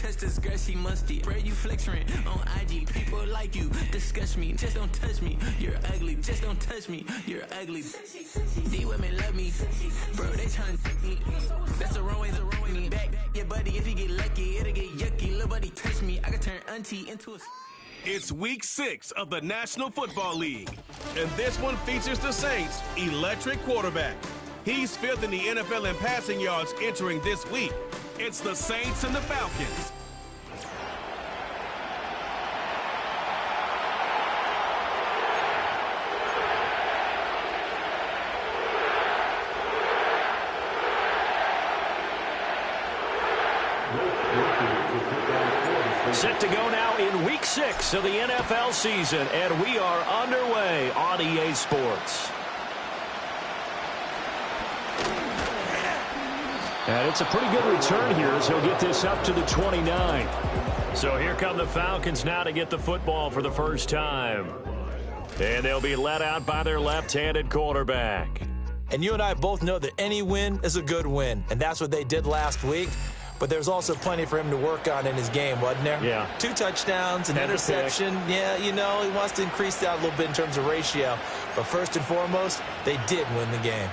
touch this grass, she musty. Bro, you flexing on IG. People like you, disgust me. Just don't touch me. You're ugly. Just don't touch me. You're ugly. These women love me. Bro, they trying to me. That's the wrong way, the wrong way. Back, yeah, buddy, if you get lucky, it'll get yucky. Little buddy touch me. I can turn auntie into a... It's week 6 of the National Football League, and this one features the Saints' electric quarterback. He's 5th in the NFL in passing yards entering this week. It's the Saints and the Falcons. Set to go now in week 6 of the NFL season, and we are underway on EA Sports. And it's a pretty good return here as he'll get this up to the 29. So here come the Falcons now to get the football for the first time. And they'll be led out by their left-handed quarterback. And you and I both know that any win is a good win, and that's what they did last week. But there's also plenty for him to work on in his game, wasn't there? Yeah. 2 touchdowns, an interception. Yeah, you know, he wants to increase that a little bit in terms of ratio. But first and foremost, they did win the game.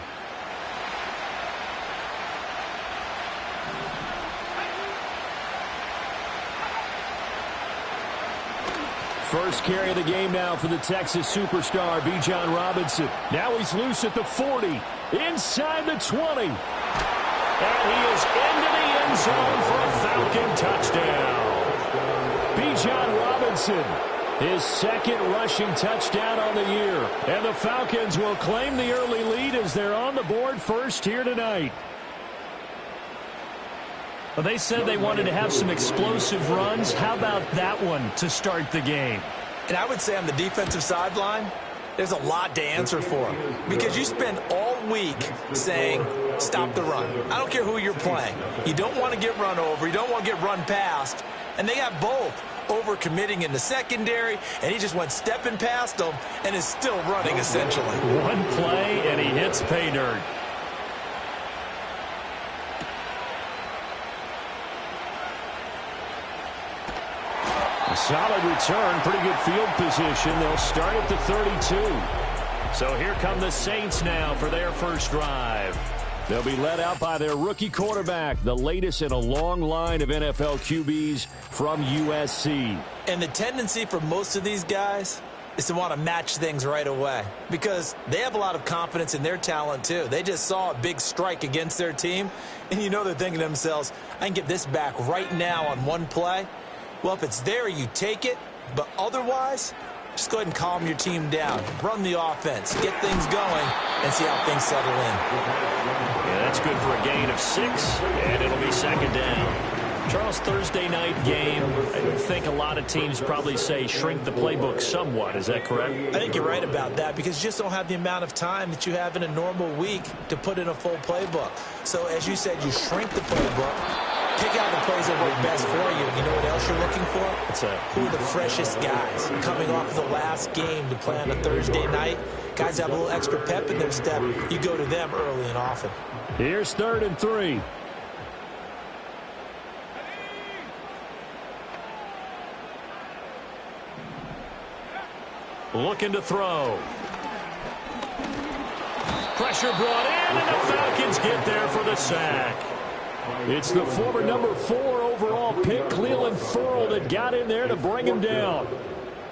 First carry of the game now for the Texas superstar, Bijan Robinson. Now he's loose at the 40, inside the 20. And he is into the end zone for a Falcon touchdown. Bijan Robinson, his second rushing touchdown on the year. And the Falcons will claim the early lead as they're on the board first here tonight. Well, they said they wanted to have some explosive runs. How about that one to start the game? And I would say on the defensive sideline, there's a lot to answer for him. Because you spend all week saying, stop the run. I don't care who you're playing. You don't want to get run over. You don't want to get run past. And they have both. Overcommitting in the secondary, and he just went stepping past them and is still running, essentially. One play, and he hits pay dirt. A solid return, pretty good field position. They'll start at the 32. So here come the Saints now for their first drive. They'll be led out by their rookie quarterback, the latest in a long line of NFL QBs from USC. And the tendency for most of these guys is to want to match things right away because they have a lot of confidence in their talent too. They just saw a big strike against their team, and you know they're thinking to themselves, I can get this back right now on one play. Well, if it's there, you take it, but otherwise, just go ahead and calm your team down. Run the offense, get things going, and see how things settle in. Yeah, that's good for a gain of 6, and it'll be second down. Charles, Thursday night game, I think a lot of teams probably say shrink the playbook somewhat. Is that correct? I think you're right about that because you just don't have the amount of time that you have in a normal week to put in a full playbook. So, as you said, you shrink the playbook. Pick out the plays that work best for you. You know what else you're looking for? Who are the freshest guys coming off the last game to play on a Thursday night? Guys have a little extra pep in their step. You go to them early and often. Here's 3rd and 3. Looking to throw. Pressure brought in, and the Falcons get there for the sack. It's the former number 4 overall pick, Cleveland Ferrell, that got in there to bring him down.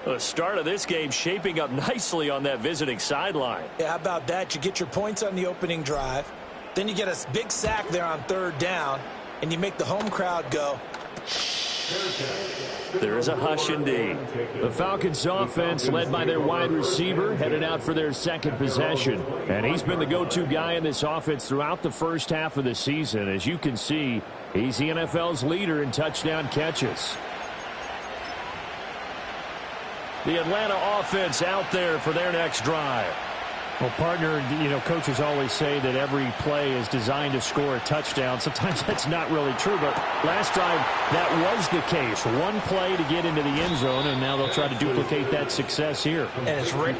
The start of this game shaping up nicely on that visiting sideline. Yeah, how about that? You get your points on the opening drive. Then you get a big sack there on 3rd down, and you make the home crowd go, There is a hush indeed. The Falcons offense led by their wide receiver headed out for their second possession. And he's been the go-to guy in this offense throughout the first half of the season. As you can see, he's the NFL's leader in touchdown catches. The Atlanta offense out there for their next drive. Well, partner, you know, coaches always say that every play is designed to score a touchdown. Sometimes that's not really true, but last drive that was the case. One play to get into the end zone, and now they'll try to duplicate that success here. And it's Rick.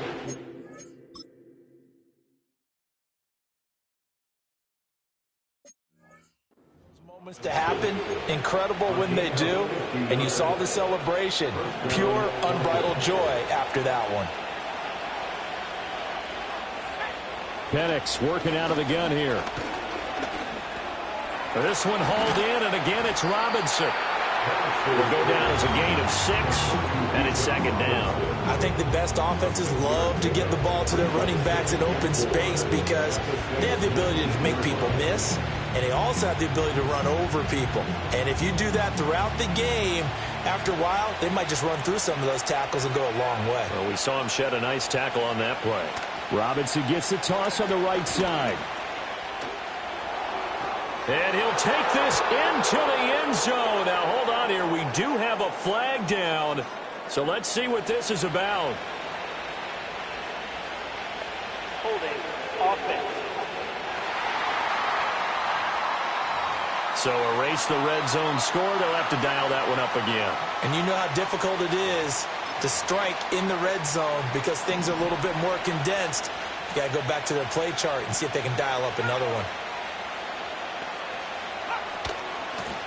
Moments to happen, incredible when they do, and you saw the celebration. Pure, unbridled joy after that one. Penix working out of the gun here. This one hauled in, and again it's Robinson. Will go down as a gain of 6, and it's second down. I think the best offenses love to get the ball to their running backs in open space because they have the ability to make people miss, and they also have the ability to run over people. And if you do that throughout the game, after a while, they might just run through some of those tackles and go a long way. Well, we saw him shed a nice tackle on that play. Robinson gets the toss on the right side. And he'll take this into the end zone. Now, hold on here. We do have a flag down. So let's see what this is about. Holding offense. So erase the red zone score. They'll have to dial that one up again. And you know how difficult it is to strike in the red zone because things are a little bit more condensed. You got to go back to their play chart and see if they can dial up another one.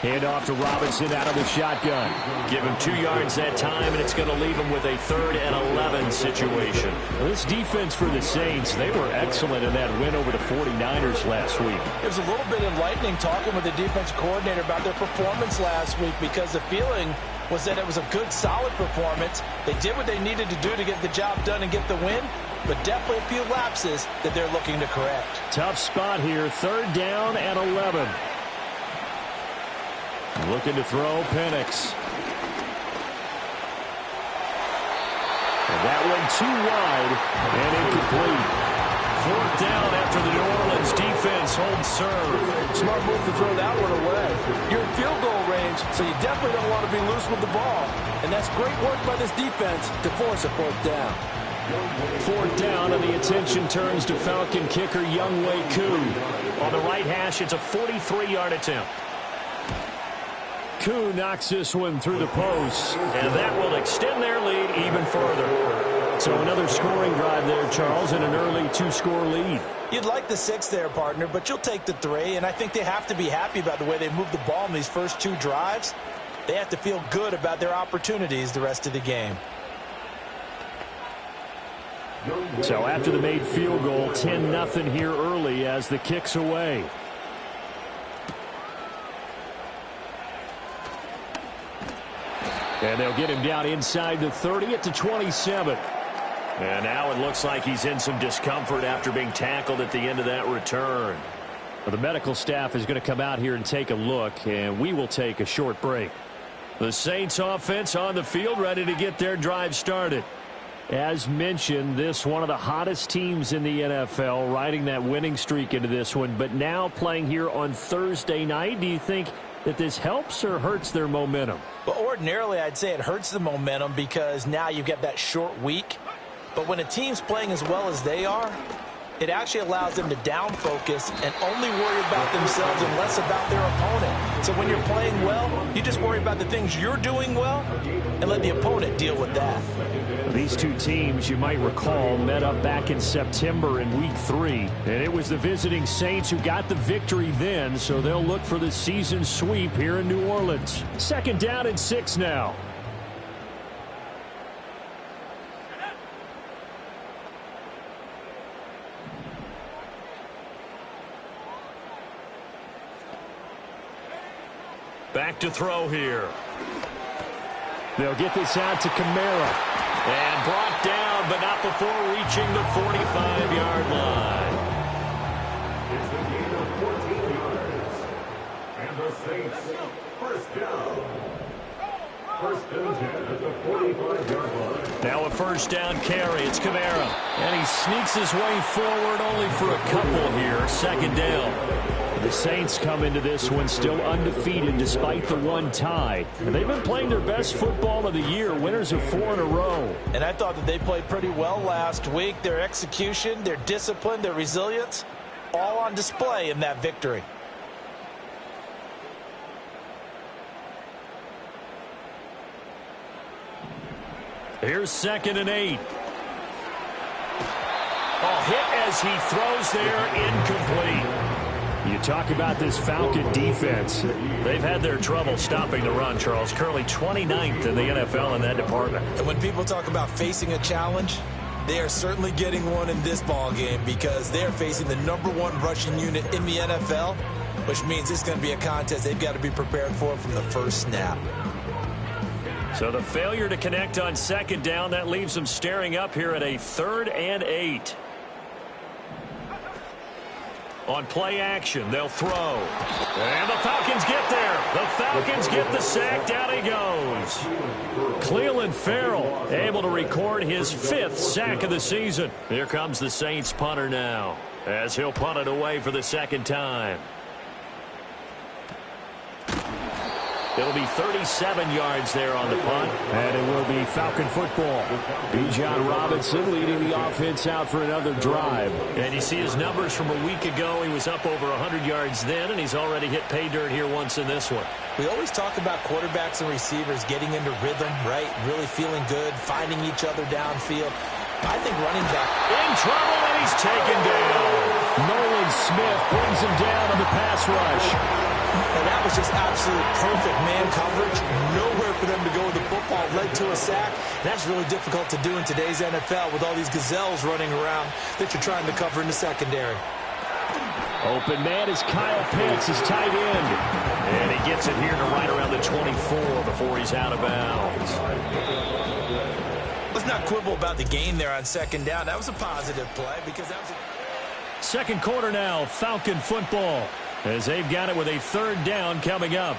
Hand off to Robinson out of the shotgun. Give him 2 yards that time, and it's going to leave him with a 3rd and 11 situation. Well, this defense for the Saints, they were excellent in that win over the 49ers last week. It was a little bit enlightening talking with the defensive coordinator about their performance last week because the feeling was that it was a good, solid performance. They did what they needed to do to get the job done and get the win, but definitely a few lapses that they're looking to correct. Tough spot here, 3rd down and 11. Looking to throw, Penix. And that one too wide and incomplete. 4th down after the New Orleans defense holds serve. Smart move to throw that one away. You're in field goal range, so you definitely don't want to be loose with the ball. And that's great work by this defense to force a 4th down. 4th down, and the attention turns to Falcon kicker Younghoe Koo. On the right hash, it's a 43-yard attempt. Koo knocks this one through the post, and that will extend their lead even further. So another scoring drive there, Charles, and an early 2-score lead. You'd like the 6 there, partner, but you'll take the 3, and I think they have to be happy about the way they moved the ball in these first 2 drives. They have to feel good about their opportunities the rest of the game. So after the made field goal, 10-0 here early as the kick's away. And they'll get him down inside the 30 at the 27. And now it looks like he's in some discomfort after being tackled at the end of that return. Well, the medical staff is going to come out here and take a look, and we will take a short break. The Saints offense on the field, ready to get their drive started. As mentioned, this one of the hottest teams in the NFL, riding that winning streak into this one, but now playing here on Thursday night. Do you think that this helps or hurts their momentum? Well, ordinarily, I'd say it hurts the momentum because now you get that short week. But when a team's playing as well as they are, it actually allows them to down focus and only worry about themselves and less about their opponent. So when you're playing well, you just worry about the things you're doing well and let the opponent deal with that. These two teams, you might recall, met up back in September in Week 3. And it was the visiting Saints who got the victory then, so they'll look for the season sweep here in New Orleans. 2nd down and 6 now. Back to throw here. They'll get this out to Kamara. And brought down, but not before reaching the 45-yard line. It's a gain of 14 yards. And the Saints, 1st down. 1st and 10 at the 45-yard line. Now a 1st down carry. It's Kamara. And he sneaks his way forward only for a couple here. 2nd down. The Saints come into this one still undefeated despite the 1 tie. And they've been playing their best football of the year, winners of 4 in a row. And I thought that they played pretty well last week. Their execution, their discipline, their resilience, all on display in that victory. Here's 2nd and 8. Oh, hit as he throws there, incomplete. You talk about this Falcon defense. They've had their trouble stopping the run, Charles. Currently 29th in the NFL in that department. And when people talk about facing a challenge, they are certainly getting one in this ball game because they're facing the #1 rushing unit in the NFL, which means it's going to be a contest they've got to be prepared for from the first snap. So the failure to connect on second down, that leaves them staring up here at a 3rd and 8. On play action, they'll throw. And the Falcons get there. The Falcons get the sack. Down he goes. Cleveland Farrell able to record his 5th sack of the season. Here comes the Saints punter now as he'll punt it away for the 2nd time. It'll be 37 yards there on the punt. And it will be Falcon football. Bijan Robinson leading the offense out for another drive. And you see his numbers from a week ago. He was up over 100 yards then, and he's already hit pay dirt here once in this one. We always talk about quarterbacks and receivers getting into rhythm, right? Really feeling good, finding each other downfield. I think running back in trouble, and he's taken down. Nolan Smith brings him down on the pass rush. And that was just absolute perfect man coverage. Nowhere for them to go with the football. Led to a sack. That's really difficult to do in today's NFL with all these gazelles running around that you're trying to cover in the secondary. Open man is Kyle Pitts, his tight end. And he gets it here to right around the 24 before he's out of bounds. Let's not quibble about the gain there on 2nd down. That was a positive play because that was a... Second quarter now, Falcon football, as they've got it with a 3rd down coming up.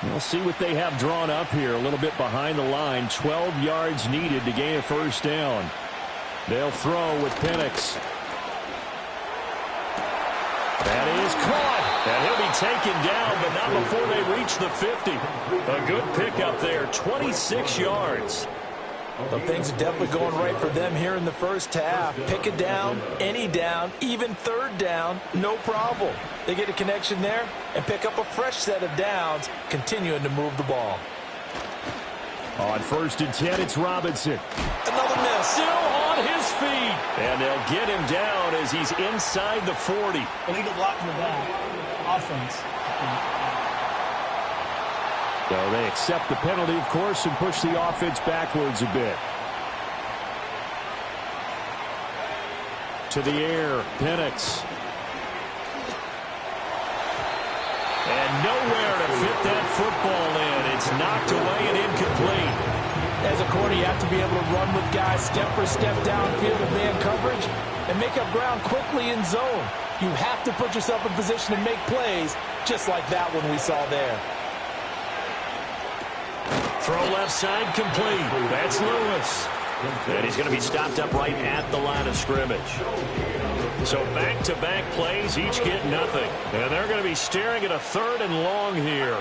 We'll see what they have drawn up here. A little bit behind the line. 12 yards needed to gain a 1st down. They'll throw with Penix. That is caught. And he'll be taken down, but not before they reach the 50. A good pickup there. 26 yards. Well, things are definitely going right for them here in the first half. Pick it down, any down, even 3rd down, no problem. They get a connection there and pick up a fresh set of downs, continuing to move the ball. On 1st and 10, it's Robinson. Another miss. Still on his feet. And they'll get him down as he's inside the 40. Illegal block in the back. Offense. So they accept the penalty, of course, and push the offense backwards a bit. To the air, Penix. And nowhere to fit that football in. It's knocked away and incomplete. As a corner, you have to be able to run with guys step for step downfield in man coverage and make up ground quickly in zone. You have to put yourself in position to make plays, just like that one we saw there. Throw left side complete. That's Lewis. And he's going to be stopped up right at the line of scrimmage. So back-to-back plays, each get nothing. And they're going to be staring at a 3rd and long here.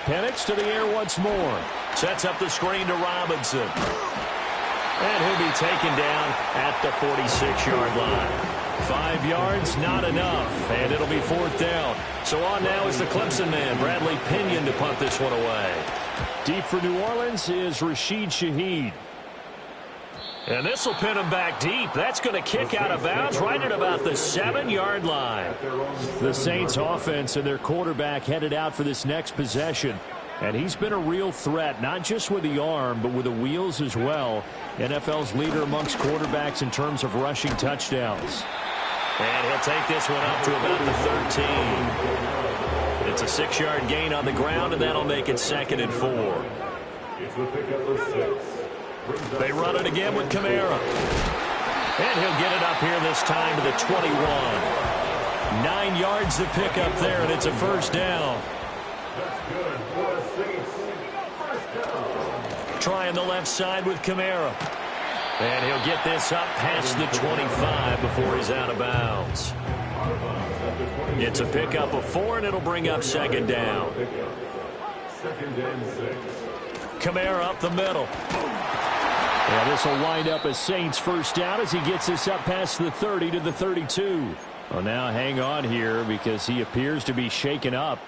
Penix to the air once more. Sets up the screen to Robinson. And he'll be taken down at the 46-yard line. 5 yards, not enough, and it'll be 4th down. So on now is the Clemson man, Bradley Pinion, to punt this one away. Deep for New Orleans is Rashid Shaheed. And this will pin him back deep. That's going to kick out of bounds right at about the 7-yard line. The Saints offense and their quarterback headed out for this next possession. And he's been a real threat, not just with the arm, but with the wheels as well. NFL's leader amongst quarterbacks in terms of rushing touchdowns. And he'll take this one up to about the 13. It's a 6-yard gain on the ground, and that'll make it 2nd and 4. They run it again with Kamara. And he'll get it up here this time to the 21. 9 yards to pick up there, and it's a 1st down. Trying the left side with Kamara. And he'll get this up past the 25 before he's out of bounds. It's a pickup of 4, and it'll bring up 2nd down. Kamara up the middle. And this will wind up a Saints 1st down as he gets this up past the 30 to the 32. Well, now hang on here because he appears to be shaken up.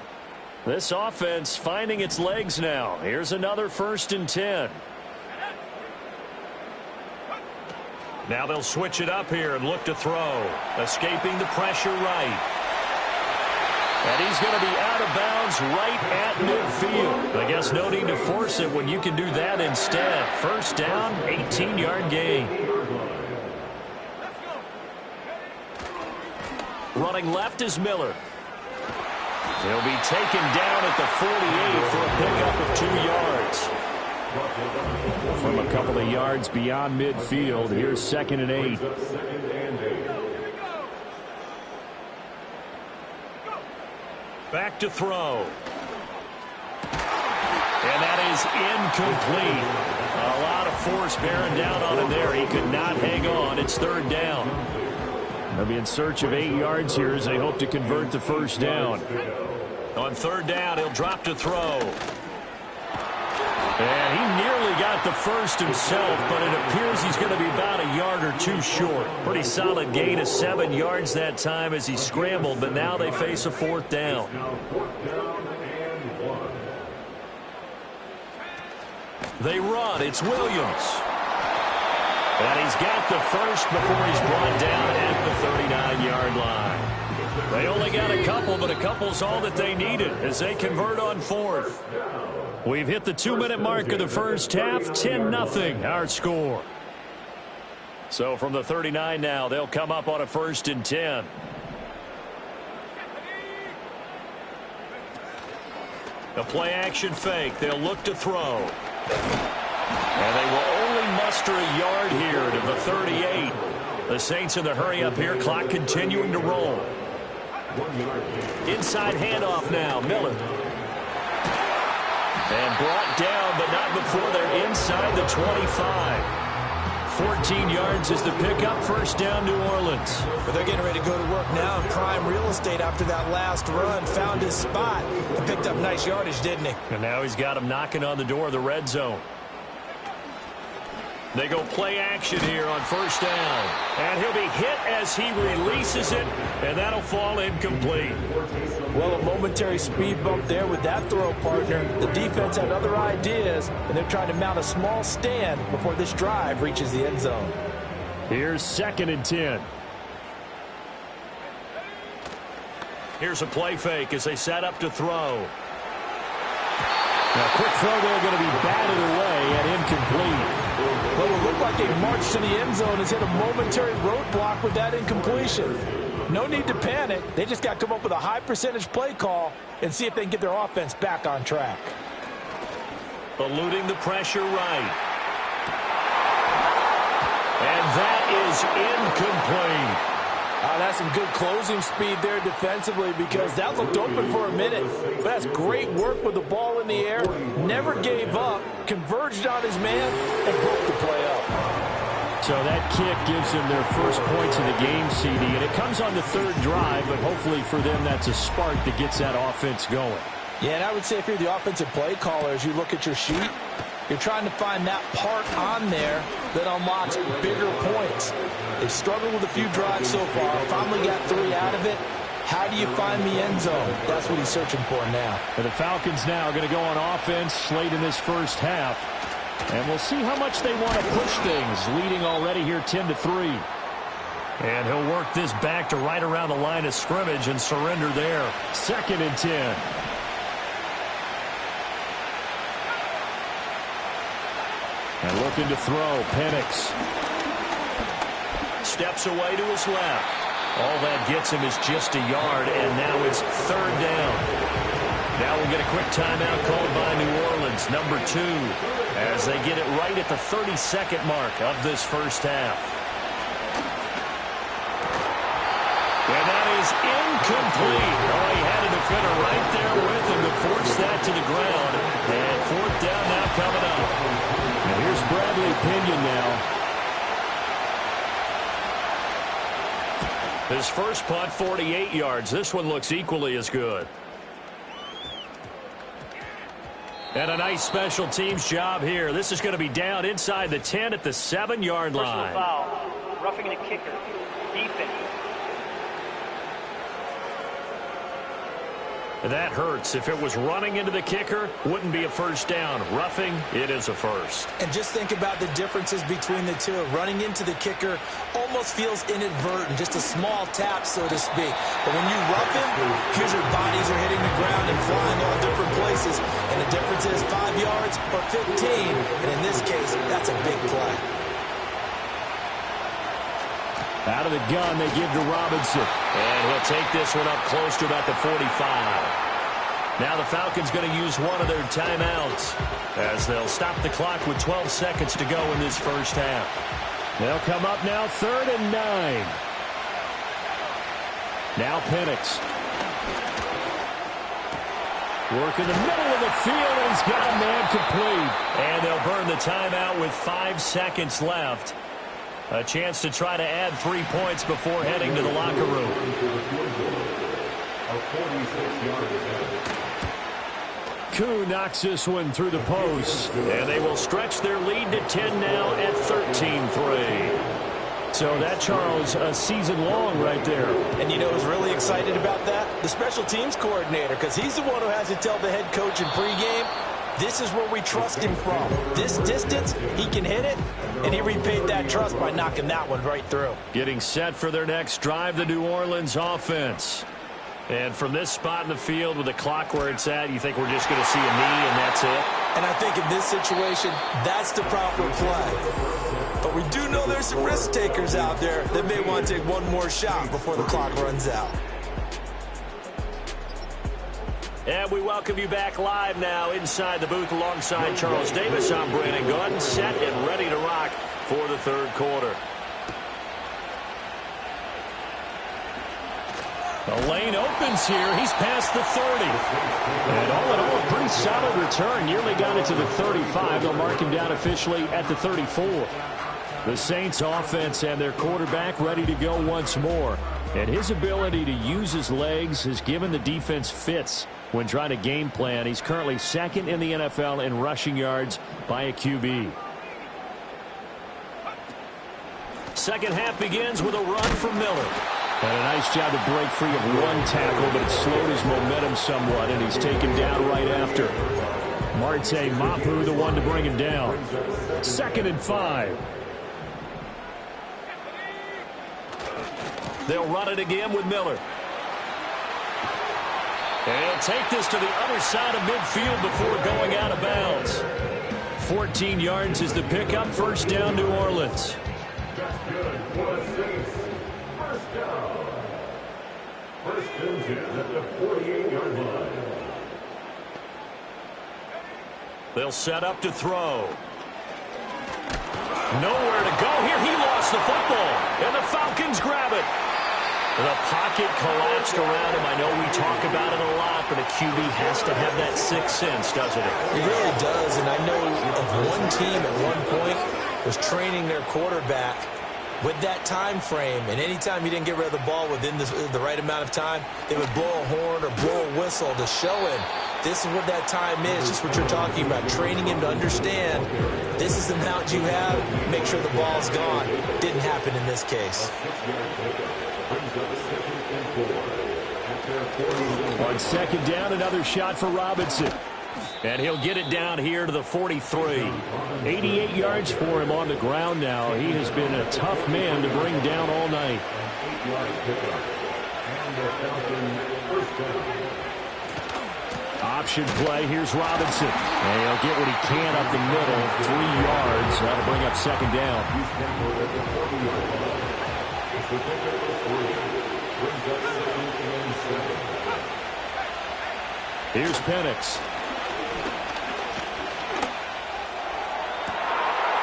This offense finding its legs now. Here's another 1st and 10. Now they'll switch it up here and look to throw. Escaping the pressure right. And he's going to be out of bounds right at midfield. I guess no need to force it when you can do that instead. First down, 18-yard gain. Running left is Miller. He'll be taken down at the 48 for a pickup of 2 yards. From a couple of yards beyond midfield, here's 2nd and 8. Back to throw. And that is incomplete. A lot of force bearing down on him there. He could not hang on. It's 3rd down. They'll be in search of 8 yards here as they hope to convert the first down. On 3rd down, he'll drop to throw. And he nearly got the first himself, but it appears he's going to be about a yard or 2 short. Pretty solid gain of 7 yards that time as he scrambled, but now they face a 4th down. They run. It's Williams. And he's got the first before he's brought down at the 39-yard line. They only got a couple, but a couple's all that they needed as they convert on 4th. We've hit the 2-minute mark of the first half, 10-0 our score. So from the 39 now, they'll come up on a 1st and 10. A play-action fake. They'll look to throw. And they will only muster a yard here to the 38. The Saints in the hurry up here, clock continuing to roll. Inside handoff now, Miller. And brought down, but not before they're inside the 25. 14 yards is the pickup, 1st down, New Orleans. But they're getting ready to go to work now in prime real estate after that last run. Found his spot and picked up nice yardage, didn't he? And now he's got him knocking on the door of the red zone. They go play action here on 1st down. And he'll be hit as he releases it, and that'll fall incomplete. Well, a momentary speed bump there with that throw, partner. The defense had other ideas, and they're trying to mount a small stand before this drive reaches the end zone. Here's 2nd and 10. Here's a play fake as they set up to throw. Now, quick throw there going to be batted away and incomplete. Well, it looked like they marched to the end zone and hit a momentary roadblock with that incompletion. No need to panic. They just got to come up with a high percentage play call and see if they can get their offense back on track. Eluding the pressure right. And that is incomplete. That's some good closing speed there defensively because that looked open for a minute. But that's great work with the ball in the air. Never gave up, converged on his man, and broke the play up. So that kick gives them their first points of the game, CD, and it comes on the 3rd drive, but hopefully for them that's a spark that gets that offense going. Yeah, and I would say if you're the offensive play caller, as you look at your sheet, you're trying to find that part on there that unlocks bigger points. They've struggled with a few drives so far. Finally got 3 out of it. How do you find the end zone? That's what he's searching for now. And the Falcons now are going to go on offense late in this first half. And we'll see how much they want to push things, leading already here 10-3. And he'll work this back to right around the line of scrimmage and surrender there. 2nd and 10. And looking to throw, Penix. Steps away to his left. All that gets him is just a yard, and now it's 3rd down. Now we'll get a quick timeout called by New Orleans, number 2, as they get it right at the 32nd mark of this first half. And that is incomplete. Oh, he had a defender right there with him to force that to the ground. And 4th down now coming up. And here's Bradley Pinion now. His first punt, 48 yards. This one looks equally as good. And a nice special teams job here. This is going to be down inside the 10 at the 7-yard line. Personal foul. Roughing the kicker. Defense. That hurts. If it was running into the kicker, wouldn't be a first down. Roughing, it is a first. And just think about the differences between the two. Running into the kicker almost feels inadvertent, just a small tap, so to speak. But when you rough him, here's your bodies are hitting the ground and flying all different places. And the difference is 5 yards or 15. And in this case, that's a big play. Out of the gun, they give to Robinson. And he'll take this one up close to about the 45. Now the Falcons going to use one of their timeouts as they'll stop the clock with 12 seconds to go in this first half. They'll come up now 3rd and 9. Now Penix. Work in the middle of the field, and he's got a man complete. And they'll burn the timeout with 5 seconds left. A chance to try to add 3 points before heading to the locker room. Koo knocks this one through the post. And they will stretch their lead to 10 now at 13-3. So that, Charles, a season long right there. And you know who's really excited about that? The special teams coordinator, because he's the one who has to tell the head coach in pregame, this is where we trust him from. This distance, he can hit it, and he repaid that trust by knocking that one right through. Getting set for their next drive, the New Orleans offense. And from this spot in the field with the clock where it's at, you think we're just going to see a knee and that's it? And I think in this situation, that's the proper play. But we do know there's some risk takers out there that may want to take one more shot before the clock runs out. And we welcome you back live now inside the booth alongside Charles Davis. I'm Brandon Gunn, set and ready to rock for the third quarter. The lane opens here. He's past the 30. And all in all, a pretty solid return. Nearly got it to the 35. They'll mark him down officially at the 34. The Saints offense and their quarterback ready to go once more. And his ability to use his legs has given the defense fits when trying to game plan. He's currently 2nd in the NFL in rushing yards by a QB. Second half begins with a run from Miller. And a nice job to break free of one tackle, but it slowed his momentum somewhat, and he's taken down right after. Marte Mapu, the one to bring him down. 2nd and 5. They'll run it again with Miller. And he'll take this to the other side of midfield before going out of bounds. 14 yards is the pickup. First down, New Orleans. That's good for the Saints. First down. First and 10 at the 48-yard line. They'll set up to throw. Nowhere to go here. He lost the football. And the Falcons grab it. The pocket collapsed around him. I know we talk about it a lot, but a QB has to have that sixth sense, doesn't it? It really does, and I know of one team at one point was training their quarterback with that time frame, and anytime he didn't get rid of the ball within the right amount of time, they would blow a horn or blow a whistle to show him this is what that time is, just what you're talking about, training him to understand this is the amount you have, make sure the ball's gone. Didn't happen in this case. On second down, another shot for Robinson. And he'll get it down here to the 43. 88 yards for him on the ground now. He has been a tough man to bring down all night. Option play. Here's Robinson. And he'll get what he can up the middle. 3 yards. That'll bring up second down. Here's Penix.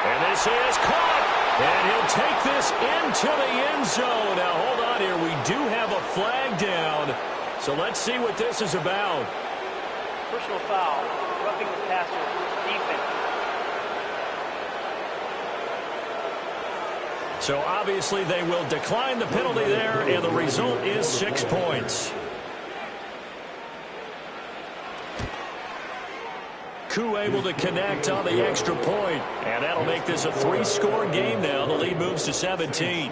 And this is caught. And he'll take this into the end zone. Now, hold on here. We do have a flag down. So let's see what this is about. Personal foul. Roughing the passer. Defense. So obviously they will decline the penalty there, and the result is 6 points. Koo able to connect on the extra point, and that'll make this a 3-score game now. The lead moves to 17.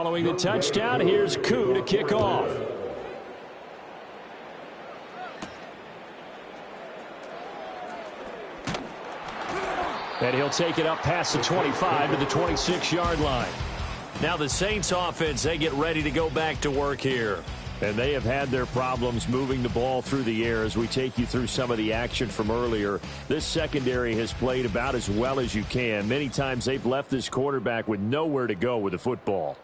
Following the touchdown, here's Koo to kick off. And he'll take it up past the 25 to the 26-yard line. Now the Saints offense, they get ready to go back to work here. And they have had their problems moving the ball through the air as we take you through some of the action from earlier. This secondary has played about as well as you can. Many times they've left this quarterback with nowhere to go with the football.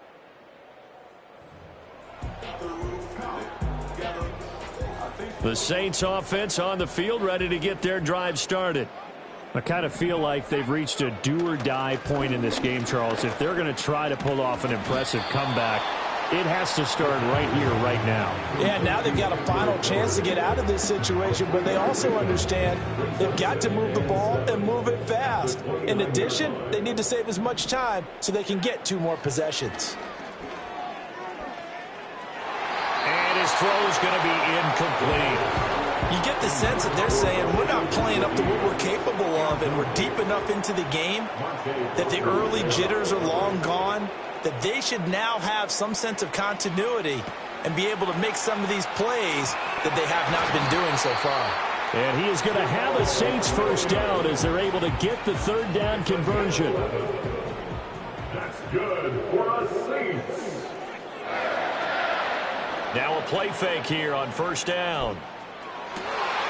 The Saints offense on the field ready to get their drive started. I kind of feel like they've reached a do-or-die point in this game, Charles. If they're going to try to pull off an impressive comeback, it has to start right here, right now. Yeah, now they've got a final chance to get out of this situation, but they also understand they've got to move the ball and move it fast. In addition, they need to save as much time so they can get 2 more possessions. And his throw is going to be incomplete. You get the sense that they're saying we're not playing up to what we're capable of, and we're deep enough into the game that the early jitters are long gone, that they should now have some sense of continuity and be able to make some of these plays that they have not been doing so far. And he is going to have a Saints first down as they're able to get the 3rd down conversion. That's good for a Saints. Now a play fake here on 1st down.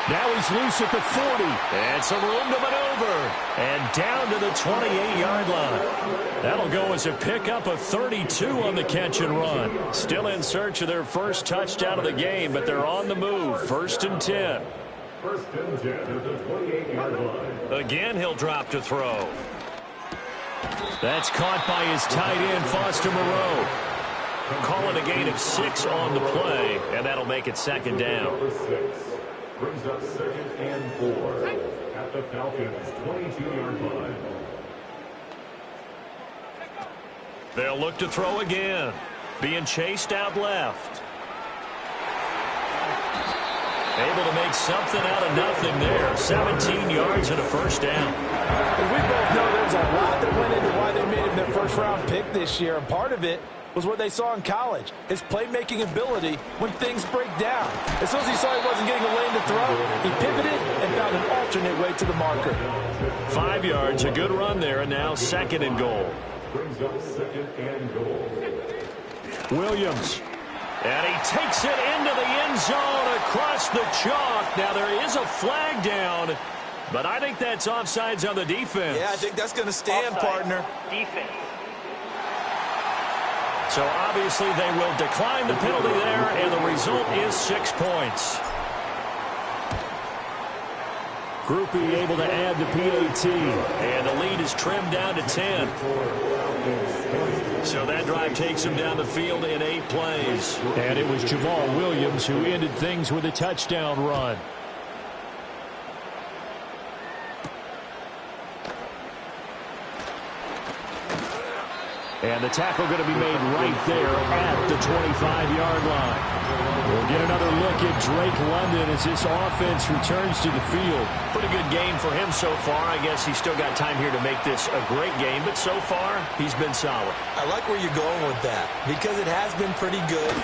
Now he's loose at the 40. And some room to maneuver. And down to the 28-yard line. That'll go as a pickup of 32 on the catch and run. Still in search of their first touchdown of the game, but they're on the move. 1st and 10. 1st and 10 at the 28-yard line. Again, he'll drop to throw. That's caught by his tight end, Foster Moreau. Calling a gain of 6 on the play, and that'll make it 2nd down. Number 6 brings up 2nd and 4 at the Falcons' 22-yard line. They'll look to throw again. Being chased out left. Able to make something out of nothing there. 17 yards and a 1st down. We both know there's a lot that went into why they made him their first-round pick this year, and part of it was what they saw in college, his playmaking ability when things break down. As soon as he saw he wasn't getting a lane to throw, he pivoted and found an alternate way to the marker. 5 yards, a good run there, and now 2nd and goal. Brings up 2nd and goal. Williams. And he takes it into the end zone across the chalk. Now there is a flag down, but I think that's offsides on the defense. Yeah, I think that's going to stand, partner. Defense. So obviously they will decline the penalty there, and the result is 6 points. Groupie able to add the PAT, and the lead is trimmed down to 10. So that drive takes him down the field in 8 plays. And it was Jamal Williams who ended things with a touchdown run. And the tackle going to be made right there at the 25-yard line. We'll get another look at Drake London as this offense returns to the field. Pretty good game for him so far. I guess he's still got time here to make this a great game, but so far he's been solid. I like where you're going with that because it has been pretty good,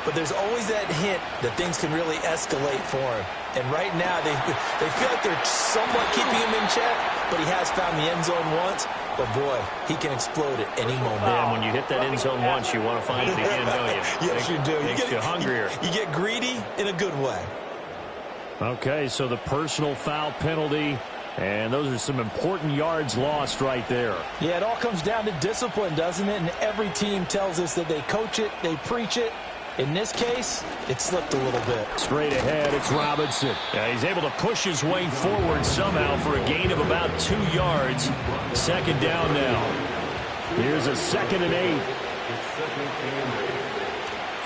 but there's always that hint that things can really escalate for him. And right now they feel like they're somewhat keeping him in check, but he has found the end zone once. But, boy, he can explode at any moment. And when you hit that end zone once, you want to find it again, don't you? Yes, you do. Makes you hungrier. You get greedy in a good way. Okay, so the personal foul penalty, and those are some important yards lost right there. Yeah, it all comes down to discipline, doesn't it? And every team tells us that they coach it, they preach it. In this case, it slipped a little bit. Straight ahead, it's Robinson. He's able to push his way forward somehow for a gain of about 2 yards. 2nd down now. Here's a 2nd and 8.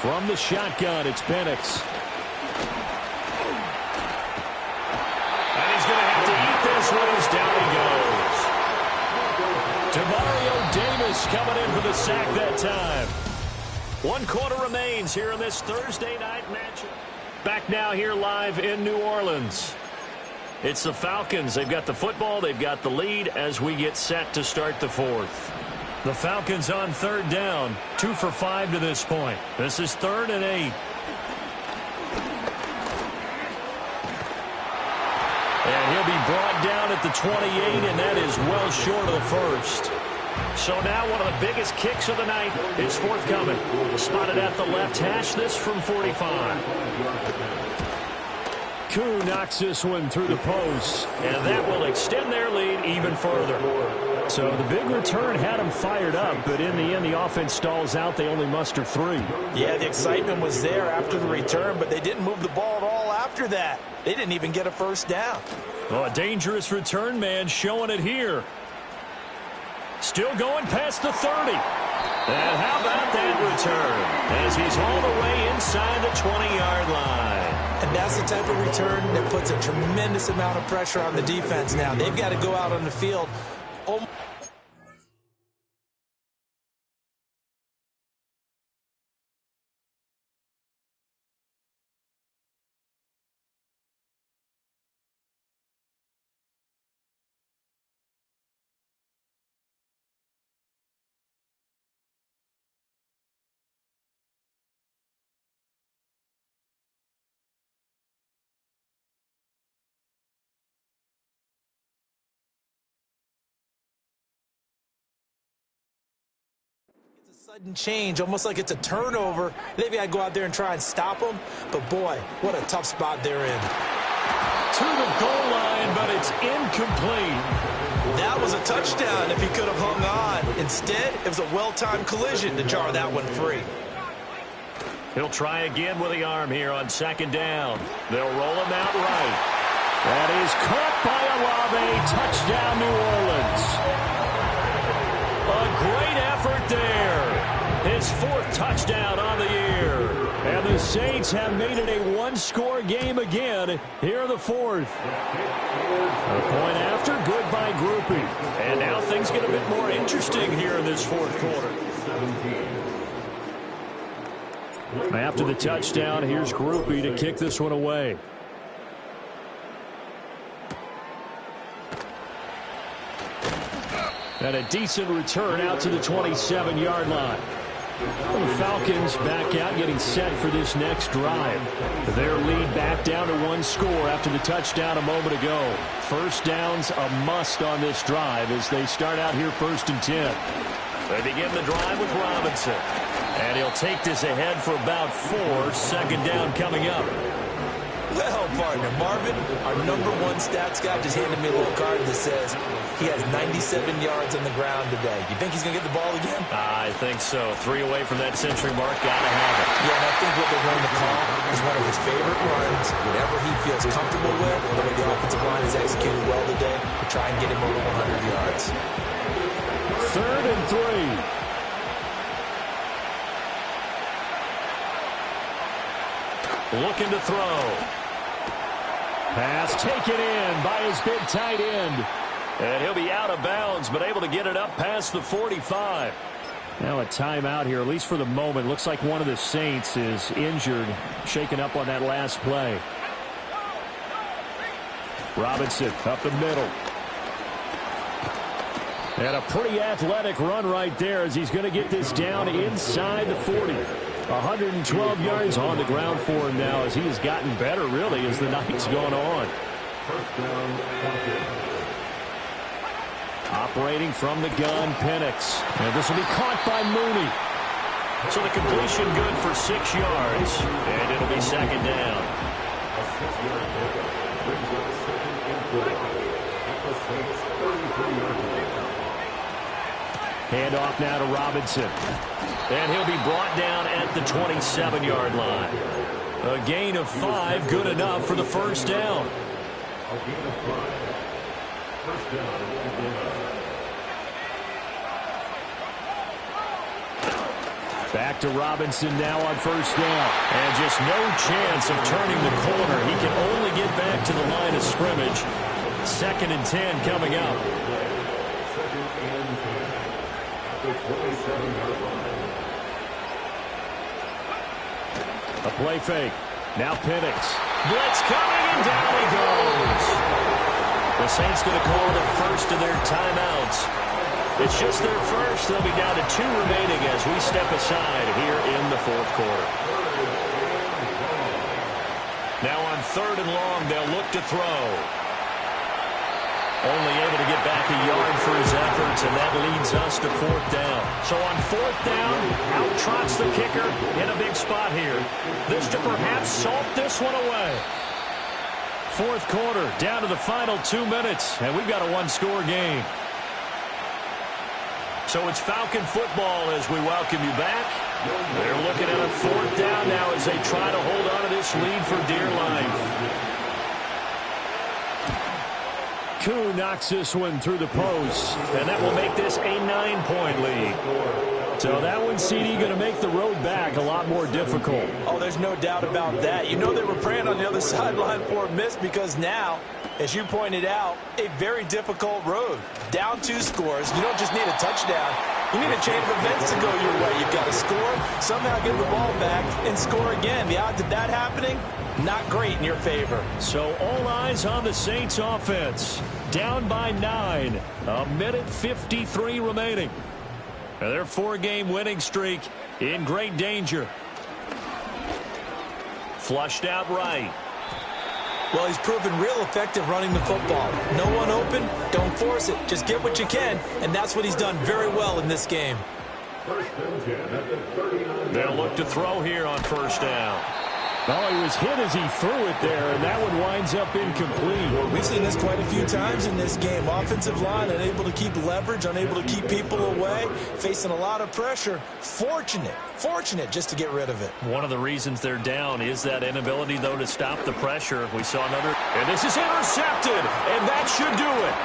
From the shotgun, it's Penix. And he's going to have to eat this one as down he goes. Demario Davis coming in for the sack that time. 1 quarter remains here in this Thursday night matchup. Back now here live in New Orleans. It's the Falcons. They've got the football. They've got the lead as we get set to start the 4th. The Falcons on third down. 2 for 5 to this point. This is 3rd and 8. And he'll be brought down at the 28, and that is well short of the first. So now one of the biggest kicks of the night is forthcoming. Spotted at the left hash, this from 45. Koo knocks this one through the post, and that will extend their lead even further. So the big return had them fired up, but in the end, the offense stalls out. They only muster 3. Yeah, the excitement was there after the return, but they didn't move the ball at all after that. They didn't even get a first down. Well, a dangerous return man showing it here. Still going past the 30. And how about that return? As he's all the way inside the 20-yard line. And that's the type of return that puts a tremendous amount of pressure on the defense now. They've got to go out on the field. Sudden change, almost like it's a turnover. They've got to go out there and try and stop them. But, boy, what a tough spot they're in. To the goal line, but it's incomplete. That was a touchdown if he could have hung on. Instead, it was a well-timed collision to jar that one free. He'll try again with the arm here on 2nd down. They'll roll him out right. That is caught by Olave. Touchdown, New Orleans. A great effort there. His 4th touchdown on the year. And the Saints have made it a one-score game again here in the 4th. A point after, good by Groupie. And now things get a bit more interesting here in this 4th quarter. After the touchdown, here's Groupie to kick this one away. And a decent return out to the 27-yard line. The Falcons back out, getting set for this next drive. Their lead back down to 1 score after the touchdown a moment ago. First down's a must on this drive as they start out here 1st and 10. They begin the drive with Robinson. And he'll take this ahead for about 4. 2nd down coming up. Well, partner, Marvin, our #1 stats guy just handed me a little card that says he has 97 yards on the ground today. You think he's going to get the ball again? I think so. 3 away from that century mark. Got to have it. Yeah, and I think what they're going to call is one of his favorite runs, whatever he feels comfortable with, the way the offensive line has executed well today, to try and get him over 100 yards. 3rd and 3. Looking to throw. Pass taken in by his big tight end. And he'll be out of bounds, but able to get it up past the 45. Now a timeout here, at least for the moment. Looks like one of the Saints is injured, shaken up on that last play. Robinson up the middle. And a pretty athletic run right there as he's going to get this down inside the 40. 112 yards on the ground for him now as he has gotten better, really, as the night's gone on. Operating from the gun, Penix. And this will be caught by Mooney. So the completion good for 6 yards. And it'll be 2nd down. Hand off now to Robinson. And he'll be brought down at the 27-yard line. A gain of 5, good enough for the 1st down. Back to Robinson now on 1st down. And just no chance of turning the corner. He can only get back to the line of scrimmage. 2nd and 10 coming up. A play fake. Now Penix. Blitz coming, and down he goes. The Saints going to call it the first of their timeouts. It's just their first. They'll be down to 2 remaining as we step aside here in the fourth quarter. Now on 3rd and long, they'll look to throw. Only able to get back a yard for his efforts, and that leads us to 4th down. So on 4th down, out trots the kicker in a big spot here. This to perhaps salt this one away. 4th quarter, down to the final 2 minutes, and we've got a 1-score game. So it's Falcon football as we welcome you back. They're looking at a 4th down now as they try to hold on to this lead for dear life. Koo knocks this one through the post, and that will make this a 9-point lead. So that one, CD, going to make the road back a lot more difficult. Oh, there's no doubt about that. You know they were praying on the other sideline for a miss because now, as you pointed out, a very difficult road. Down 2 scores. You don't just need a touchdown. You need a chain of events to go your way. You've got to score, somehow get the ball back, and score again. The odds of that happening, not great in your favor. So all eyes on the Saints offense. Down by 9. 1:53 remaining. And their 4-game winning streak in great danger. Flushed out right. Well, he's proven real effective running the football. No one open, don't force it. Just get what you can, and that's what he's done very well in this game. They'll look to throw here on 1st down. Oh, he was hit as he threw it there, and that one winds up incomplete. We've seen this quite a few times in this game. Offensive line unable to keep leverage, unable to keep people away, facing a lot of pressure. Fortunate just to get rid of it. One of the reasons they're down is that inability, though, to stop the pressure. We saw another, and this is intercepted, and that should do it.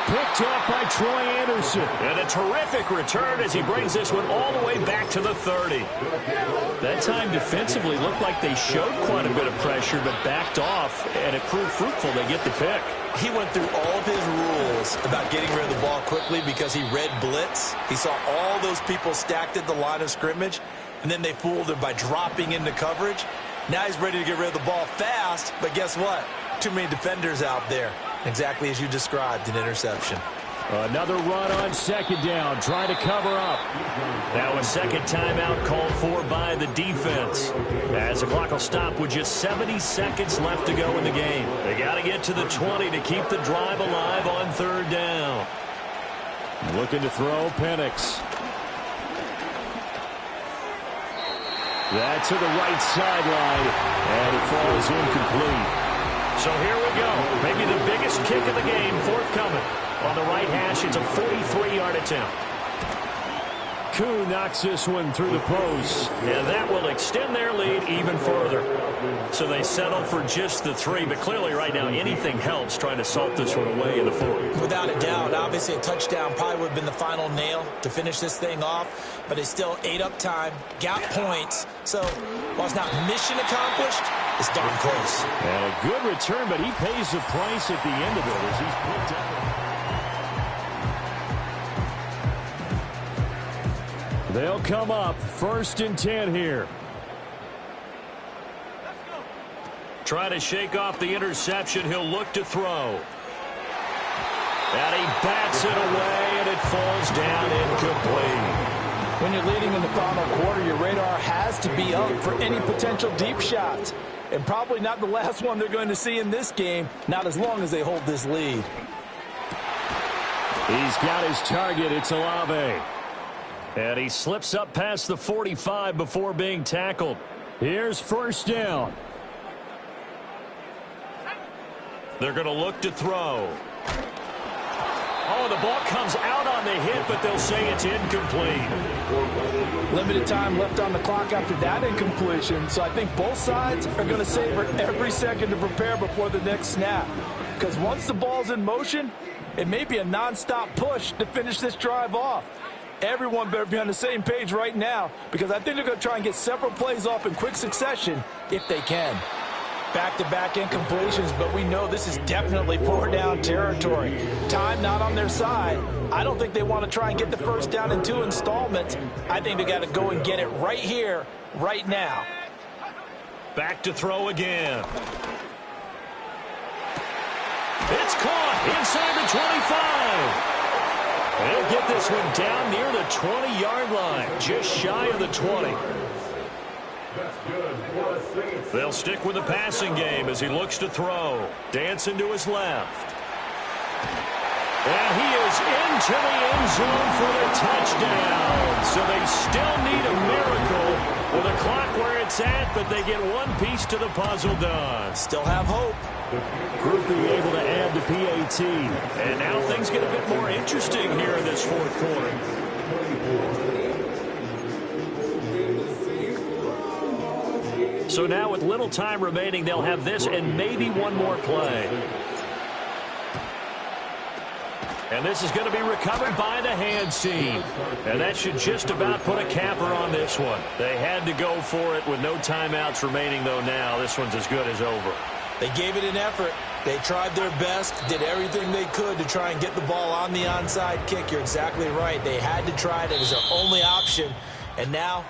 Picked up by Troy Anderson. And a terrific return as he brings this one all the way back to the 30. That time defensively looked like they showed quite a bit of pressure but backed off, and it proved fruitful. They get the pick. He went through all of his rules about getting rid of the ball quickly because he read blitz. He saw all those people stacked at the line of scrimmage, and then they fooled him by dropping into coverage. Now he's ready to get rid of the ball fast, but guess what? Too many defenders out there. Exactly as you described, an interception. Another run on 2nd down, trying to cover up. Now a second timeout called for by the defense. As the clock will stop with just 70 seconds left to go in the game. They got to get to the 20 to keep the drive alive on 3rd down. Looking to throw, Penix. That to the right sideline, and it falls incomplete. So here we go. Maybe the biggest kick of the game forthcoming. On the right hash, it's a 43-yard attempt. Koo knocks this one through the post, and that will extend their lead even further. So they settle for just the 3, but clearly right now anything helps trying to salt this one away in the 4th. Without a doubt, obviously a touchdown probably would have been the final nail to finish this thing off, but it's still ate up time, got points. So while it's not mission accomplished, it's darn close. And a good return, but he pays the price at the end of it as he's picked up. They'll come up 1st and 10 here. Try to shake off the interception. He'll look to throw. And he bats it away, and it falls down incomplete. When you're leading in the final quarter, your radar has to be up for any potential deep shots. And probably not the last one they're going to see in this game, not as long as they hold this lead. He's got his target. It's Olave. And he slips up past the 45 before being tackled. Here's 1st down. They're going to look to throw. Oh, the ball comes out on the hit, but they'll say it's incomplete. Limited time left on the clock after that incompletion, so I think both sides are going to savor every second to prepare before the next snap. Because once the ball's in motion, it may be a nonstop push to finish this drive off. Everyone better be on the same page right now, because I think they're going to try and get several plays off in quick succession if they can. Back-to-back incompletions, but we know this is definitely 4-down territory. Time not on their side. I don't think they want to try and get the 1st down in 2 installments. I think they got to go and get it right here, right now. Back to throw again. It's caught inside the 25. They'll get this one down near the 20-yard line, just shy of the 20. They'll stick with the passing game as he looks to throw. Dancing to his left. And he is into the end zone for the touchdown. So they still need a miracle with the clock where it's at, but they get one piece to the puzzle done. Still have hope. Group being able to add the PAT. And now things get a bit more interesting here in this fourth quarter. So now with little time remaining, they'll have this and maybe one more play. And this is going to be recovered by the hands team. And that should just about put a capper on this one. They had to go for it with no timeouts remaining, though now this one's as good as over. They gave it an effort. They tried their best, did everything they could to try and get the ball on the onside kick. You're exactly right. They had to try it. It was their only option. And now